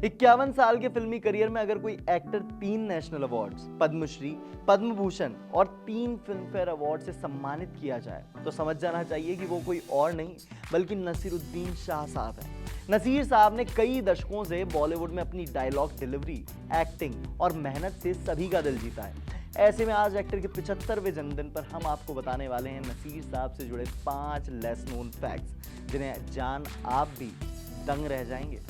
51 साल के फिल्मी करियर में अगर कोई actor 3 national awards, Padmashri, Padma Bhushan और 3 फिल्म फेयर अवार्ड से सम्मानित किया जाए तो समझ जाना चाहिए कि वो कोई और नहीं बल्कि नसीरुद्दीन शाह साहब हैं। नसीर साहब ने कई दशकों से बॉलीवुड में अपनी डायलॉग डिलीवरी, एक्टिंग और मेहनत से सभी का दिल जीता है। ऐसे में आज एक्टर के 75वें जन्मदिन पर हम आपको बताने वाले हैं नसीर साहब से जुड़े 5 लेस नोन फैक्ट्स जिन्हें जान आप भी दंग रह जाएंगे।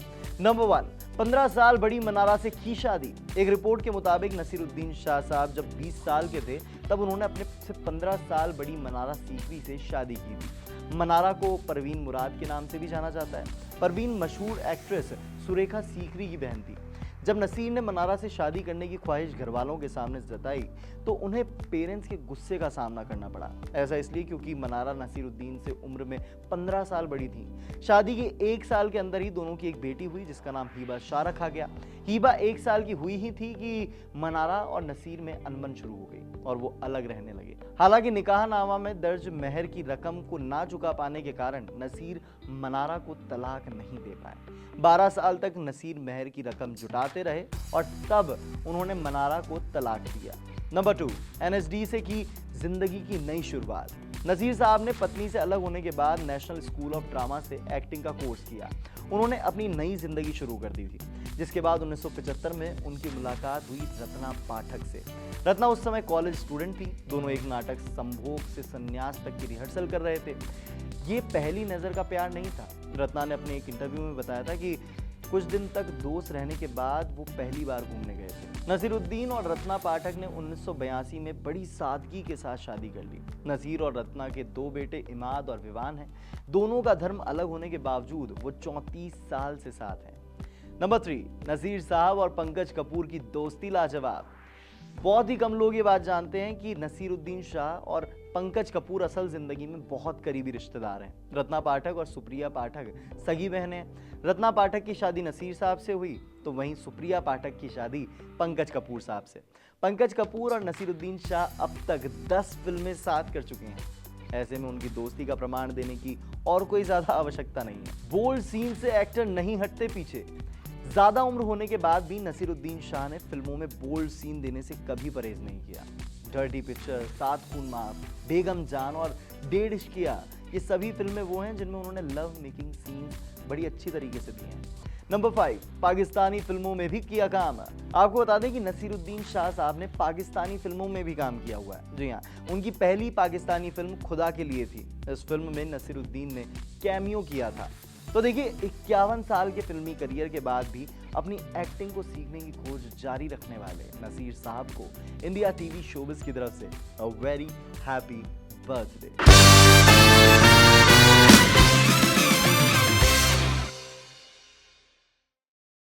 नंबर 1, 15 साल बड़ी मनारा से की शादी। एक रिपोर्ट के मुताबिक नसीरुद्दीन शाह साहब जब 20 साल के थे तब उन्होंने अपने से 15 साल बड़ी मनारा सीकरी से शादी की थी। मनारा को परवीन मुराद के नाम से भी जाना जाता है। परवीन मशहूर एक्ट्रेस सुरेखा सीकरी की बहन थी। जब नसीर ने मनारा से शादी करने की ख्वाहिश घर वालों के सामने जताई तो उन्हें पेरेंट्स के गुस्से का सामना करना पड़ा। ऐसा इसलिए क्योंकि मनारा नसीरुद्दीन से उम्र में 15 साल बड़ी थी। शादी के 1 साल के अंदर ही दोनों की एक बेटी हुई जिसका नाम हीबा शाह रखा गया। हीबा 1 साल की हुई ही थी कि मनारा और नसीर में अनबन शुरू हो गई और वो अलग रहने लगे। हालांकि निकाहनामा में दर्ज मेहर की रकम को ना चुका पाने के कारण नसीर मनारा को तलाक नहीं दे पाए। 12 साल तक नसीर मेहर की रकम जुटाते रहे और तब उन्होंने मनारा को तलाक दिया। नंबर 2, एनएसडी से की जिंदगी की नई शुरुआत। नसीर साहब ने पत्नी से अलग होने के बाद नेशनल स्कूल ऑफ ड्रामा से एक्टिंग का कोर्स किया। उन्होंने अपनी नई जिंदगी शुरू कर दी थी, जिसके बाद 1975 में उनकी मुलाकात हुई रत्ना पाठक से। रत्ना उस समय कॉलेज स्टूडेंट थी। दोनों एक नाटक संभोग से संन्यास तक की रिहर्सल कर रहे थे। ये पहली नजर का प्यार नहीं था। रत्ना ने अपने एक इंटरव्यू में बताया था कि कुछ दिन तक दोस्त रहने के बाद वो पहली बार घूमने गए थे। नसीरुद्दीन और रत्ना पाठक ने 1982 में बड़ी सादगी के साथ शादी कर ली। नसीर और रत्ना के 2 बेटे इमाद और विवान हैं। दोनों का धर्म अलग होने के बावजूद वो 34 साल से साथ हैं। नंबर 3, नसीर साहब और पंकज कपूर की दोस्ती लाजवाब। बहुत ही कम लोग ये बात जानते हैं कि नसीरुद्दीन शाह और पंकज कपूर असल जिंदगी में बहुत करीबी रिश्तेदार हैं। रत्ना पाठक और सुप्रिया पाठक सगी बहनें हैं। रत्ना पाठक की शादी नसीर साहब से हुई तो वहीं सुप्रिया पाठक की शादी पंकज कपूर साहब से। पंकज कपूर और नसीरुद्दीन शाह अब तक 10 फिल्में साथ कर चुके हैं। ऐसे में उनकी दोस्ती का प्रमाण देने की और कोई ज्यादा आवश्यकता नहीं है। बोल्ड सीन से एक्टर नहीं हटते पीछे। ज्यादा उम्र होने के बाद भी नसीरुद्दीन शाह ने फिल्मों में बोल्ड सीन देने से कभी परहेज नहीं किया। डर्टी पिक्चर, 7 खून माफ, बेगम जान और 1.5 इश्किया, ये सभी फिल्में वो हैं जिनमें उन्होंने लव मेकिंग सीन्स बड़ी अच्छी तरीके से दिए हैं। नंबर 5, पाकिस्तानी फिल्मों में भी किया काम। आपको बता दें कि नसीरुद्दीन शाह साहब ने पाकिस्तानी फिल्मों में भी काम किया हुआ है। जी हाँ, उनकी पहली पाकिस्तानी फिल्म खुदा के लिए थी। इस फिल्म में नसीरुद्दीन ने कैमियो किया था। तो देखिए, 51 साल के फिल्मी करियर के बाद भी अपनी एक्टिंग को सीखने की खोज जारी रखने वाले नसीर साहब को इंडिया टीवी शोबिज़ की तरफ से अ वेरी हैप्पी बर्थडे।